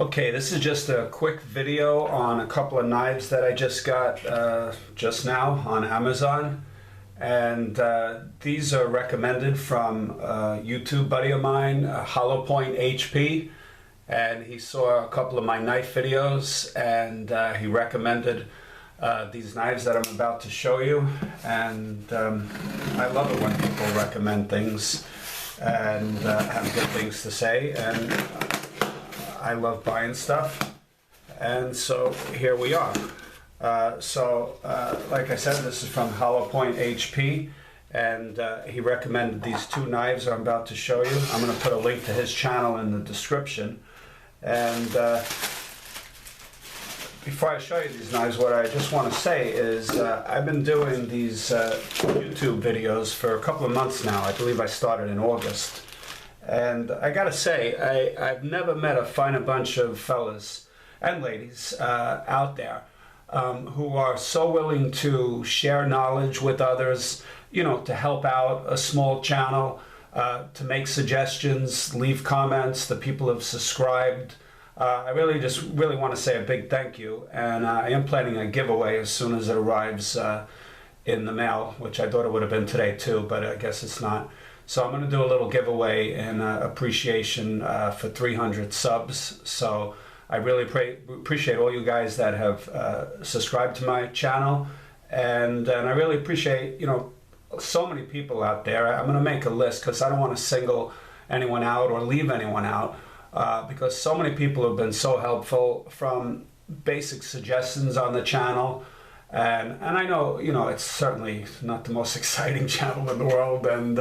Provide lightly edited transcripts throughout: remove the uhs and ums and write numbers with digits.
Okay, this is just a quick video on a couple of knives that I just got just now on Amazon. And these are recommended from a YouTube buddy of mine, Hollow Point HP. And he saw a couple of my knife videos and he recommended these knives that I'm about to show you. And I love it when people recommend things and have good things to say. And I love buying stuff, and so here we are. Like I said, this is from Hollow Point HP, and he recommended these two knives I'm about to show you. I'm going to put a link to his channel in the description. And before I show you these knives, what I just want to say is I've been doing these YouTube videos for a couple of months now. I believe I started in August. And I gotta say, I've never met a finer bunch of fellas and ladies out there who are so willing to share knowledge with others, you know, to help out a small channel, to make suggestions, leave comments. The people have subscribed. I really want to say a big thank you. And I am planning a giveaway as soon as it arrives in the mail, which I thought it would have been today too, but I guess it's not. So I'm going to do a little giveaway in appreciation for 300 subs. So I really appreciate all you guys that have subscribed to my channel, and I really appreciate, you know, so many people out there. I'm going to make a list because I don't want to single anyone out or leave anyone out, because so many people have been so helpful, from basic suggestions on the channel. And I know, you know, it's certainly not the most exciting channel in the world, and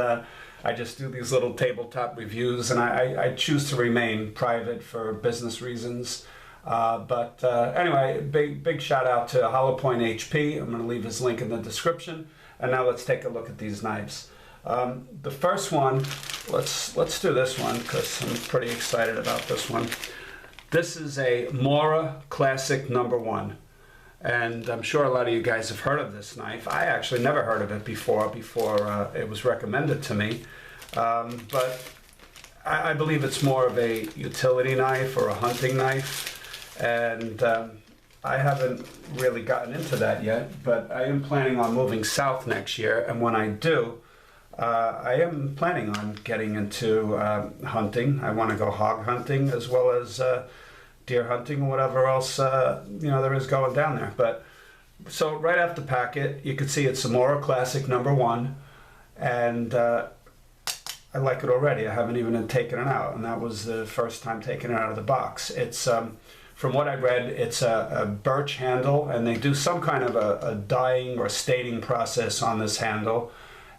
I just do these little tabletop reviews, and I choose to remain private for business reasons. Anyway, big shout out to Hollow Point HP. I'm going to leave his link in the description. And now let's take a look at these knives. The first one, let's do this one because I'm pretty excited about this one. This is a Mora Classic #1. And I'm sure a lot of you guys have heard of this knife. I actually never heard of it before it was recommended to me. But I believe it's more of a utility knife or a hunting knife. And I haven't really gotten into that yet, but I am planning on moving south next year. And when I do, I am planning on getting into hunting. I want to go hog hunting as well as deer hunting, whatever else you know there is going down there. But so right off the packet, you can see it's a Mora Classic #1, and I like it already. I haven't even taken it out, and that was the first time taking it out of the box. It's from what I read, it's a birch handle, and they do some kind of a dyeing or stating process on this handle,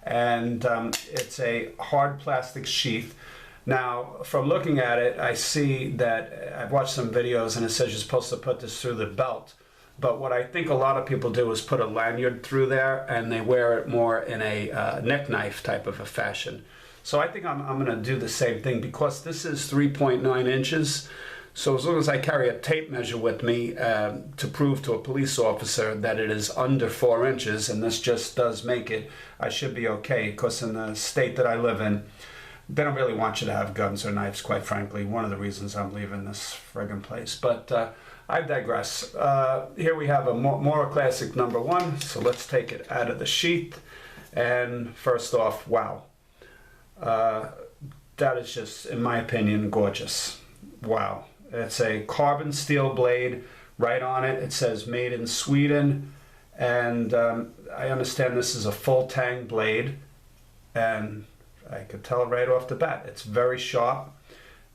and it's a hard plastic sheath. Now, from looking at it, I see that I've watched some videos and it says you're supposed to put this through the belt. But what I think a lot of people do is put a lanyard through there, and they wear it more in a neck knife type of a fashion. So I think I'm going to do the same thing, because this is 3.9 inches. So as long as I carry a tape measure with me to prove to a police officer that it is under 4 inches, and this just does make it, I should be okay, because in the state that I live in, they don't really want you to have guns or knives, quite frankly. One of the reasons I'm leaving this friggin' place. But I digress. Here we have a Mora Classic #1. So let's take it out of the sheath. And first off, wow. That is just, in my opinion, gorgeous. Wow. It's a carbon steel blade. Right on it, it says made in Sweden. And I understand this is a full tang blade. And I could tell right off the bat, it's very sharp,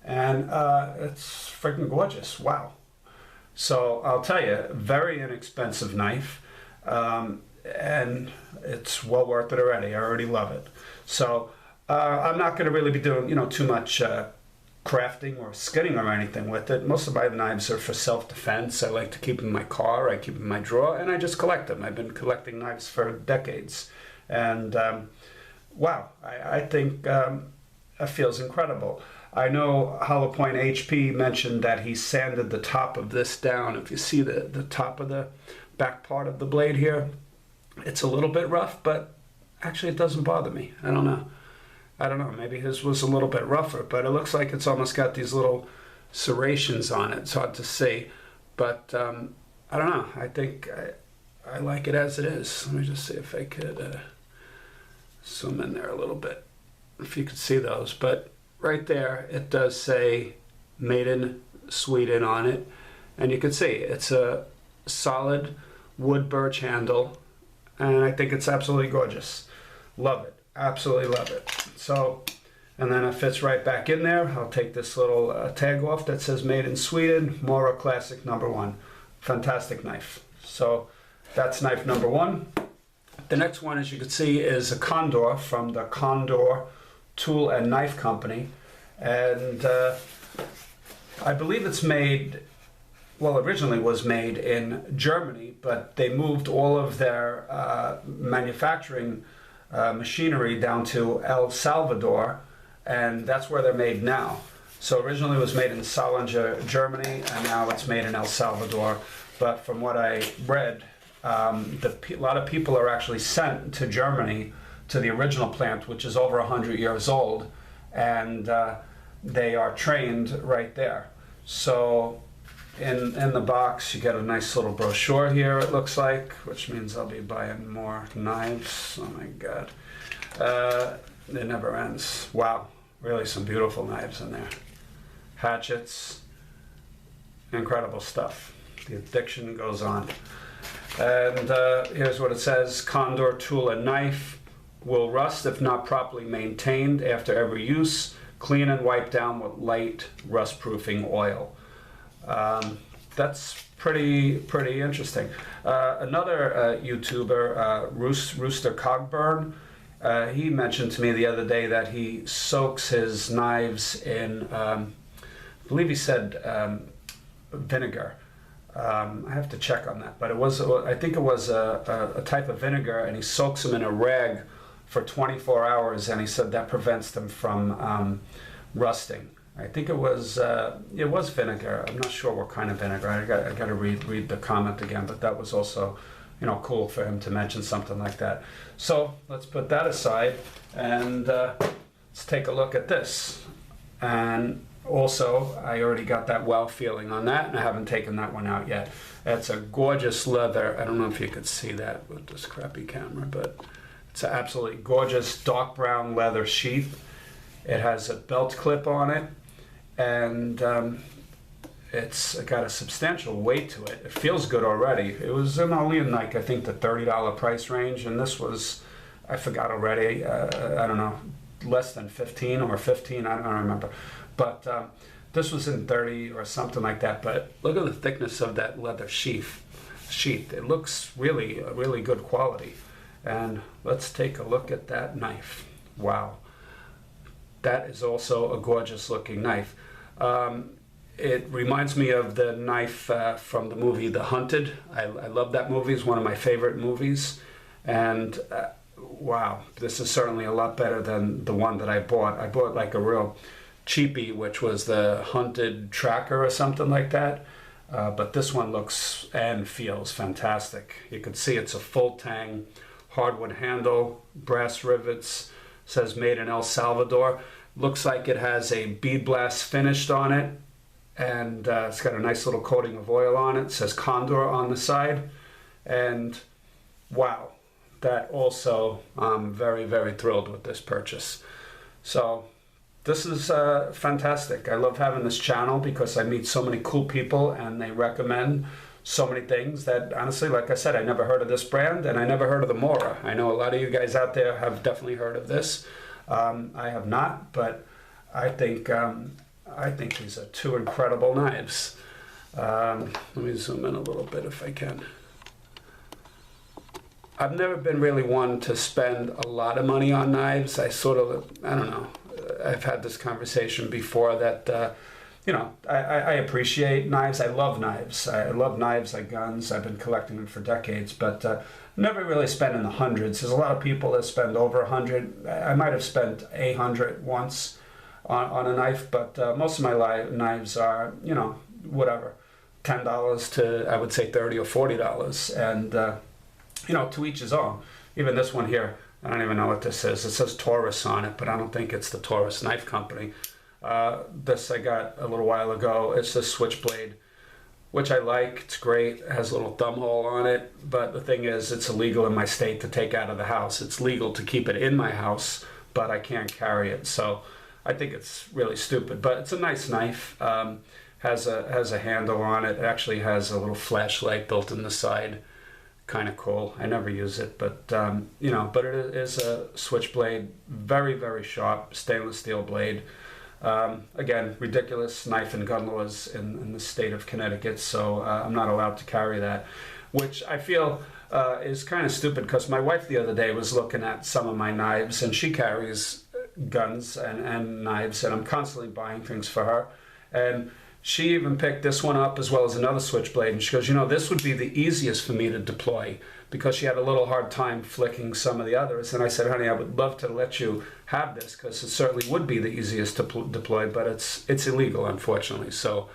and it's freaking gorgeous. Wow. So I'll tell you, very inexpensive knife, and it's well worth it already. I already love it. So I'm not going to really be doing, you know, too much crafting or skinning or anything with it. Most of my knives are for self-defense. I like to keep them in my car, I keep them in my drawer, and I just collect them. I've been collecting knives for decades, and wow, I think it feels incredible. I know Hollow Point HP mentioned that he sanded the top of this down. If you see the top of the back part of the blade here, it's a little bit rough, but actually it doesn't bother me. I don't know. Maybe his was a little bit rougher, but it looks like it's almost got these little serrations on it. It's hard to see, but I don't know. I think I like it as it is. Let me just see if I could zoom in there a little bit, if you could see those. But right there, it does say Made in Sweden on it, and you can see it's a solid wood birch handle, and I think it's absolutely gorgeous. Love it, absolutely love it. So, and then it fits right back in there. I'll take this little tag off that says Made in Sweden, Mora Classic #1. Fantastic knife. So that's knife #1. The next one, as you can see, is a Condor from the Condor Tool and Knife Company, and I believe it's made, well, originally was made in Germany, but they moved all of their manufacturing machinery down to El Salvador, and that's where they're made now. So originally it was made in Solingen, Germany, and now it's made in El Salvador. But from what I read, a lot of people are actually sent to Germany, to the original plant, which is over 100 years old, and they are trained right there. So in the box you get a nice little brochure here, it looks like, which means I'll be buying more knives. Oh my god, it never ends. Wow, really some beautiful knives in there. Hatchets, incredible stuff. The addiction goes on. And here's what it says: Condor Tool and Knife will rust if not properly maintained after every use. Clean and wipe down with light rust-proofing oil. That's pretty interesting. Another YouTuber, Rooster Cogburn, he mentioned to me the other day that he soaks his knives in, I believe he said vinegar. I have to check on that, but I think it was a type of vinegar, and he soaks them in a rag for 24 hours, and he said that prevents them from rusting. I think it was vinegar. I'm not sure what kind of vinegar. I got to read the comment again, but that was also, cool for him to mention something like that. So let's put that aside, and let's take a look at this. And also, I already got that wow feeling on that, and I haven't taken that one out yet. It's a gorgeous leather. I don't know if you could see that with this crappy camera, but it's an absolutely gorgeous dark brown leather sheath. It has a belt clip on it, and it's got a substantial weight to it. It feels good already. It was only in, like, I think the $30 price range, and this was, I forgot already, I don't know, less than 15 or 15, I don't remember. But this was in 30 or something like that. But look at the thickness of that leather sheath. It looks really good quality. And let's take a look at that knife. Wow. That is also a gorgeous looking knife. It reminds me of the knife from the movie The Hunted. I love that movie. It's one of my favorite movies. And wow, this is certainly a lot better than the one that I bought. I bought like a real cheapie, which was the Hunted Tracker or something like that. But this one looks and feels fantastic. You can see it's a full tang hardwood handle, brass rivets, says made in El Salvador. Looks like it has a bead blast finished on it, and it's got a nice little coating of oil on it. It says Condor on the side, and wow, that also, I'm very thrilled with this purchase. So this is fantastic. I love having this channel because I meet so many cool people, and they recommend so many things that, honestly, like I said, I never heard of this brand, and I never heard of the Mora. I know a lot of you guys out there have definitely heard of this. I have not, but I think these are two incredible knives. Let me zoom in a little bit if I can. I've never been really one to spend a lot of money on knives. I don't know. I've had this conversation before that, I appreciate knives. I love knives. I love knives like guns. I've been collecting them for decades, but never really spent in the hundreds. There's a lot of people that spend over 100. I might have spent 800 once on a knife, but most of my knives are, whatever, $10 to, I would say, $30 or $40, and to each his own. Even this one here, I don't even know what this is. It says Taurus on it, but I don't think it's the Taurus Knife Company. This I got a little while ago. It's a switchblade, which I like. It's great. It has a little thumb hole on it, but the thing is, it's illegal in my state to take out of the house. It's legal to keep it in my house, but I can't carry it. So I think it's really stupid, but it's a nice knife. Has a handle on it. It actually has a little flashlight built in the side. Kind of cool. I never use it, but you know, but it is a switchblade. Very, very sharp stainless steel blade. Again, ridiculous knife and gun laws in the state of Connecticut, so I'm not allowed to carry that, which I feel is kind of stupid, because my wife the other day was looking at some of my knives, and she carries guns and knives, and I'm constantly buying things for her, and she even picked this one up as well as another switchblade, and she goes, you know, this would be the easiest for me to deploy, because she had a little hard time flicking some of the others. And I said, honey, I would love to let you have this, because it certainly would be the easiest to deploy, but it's illegal, unfortunately. So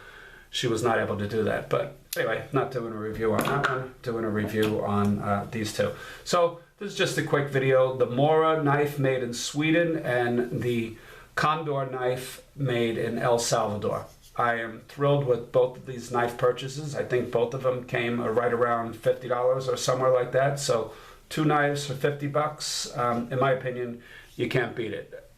she was not able to do that. But anyway, not doing a review on that one, doing a review on these two. So this is just a quick video. The Mora knife made in Sweden and the Condor knife made in El Salvador. I am thrilled with both of these knife purchases. I think both of them came right around $50 or somewhere like that. So 2 knives for 50 bucks. In my opinion, you can't beat it.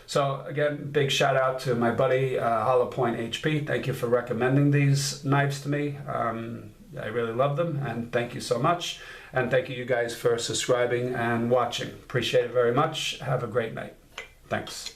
So again, big shout out to my buddy Hollow Point HP. Thank you for recommending these knives to me. I really love them, and thank you so much. And thank you guys for subscribing and watching. Appreciate it very much. Have a great night. Thanks.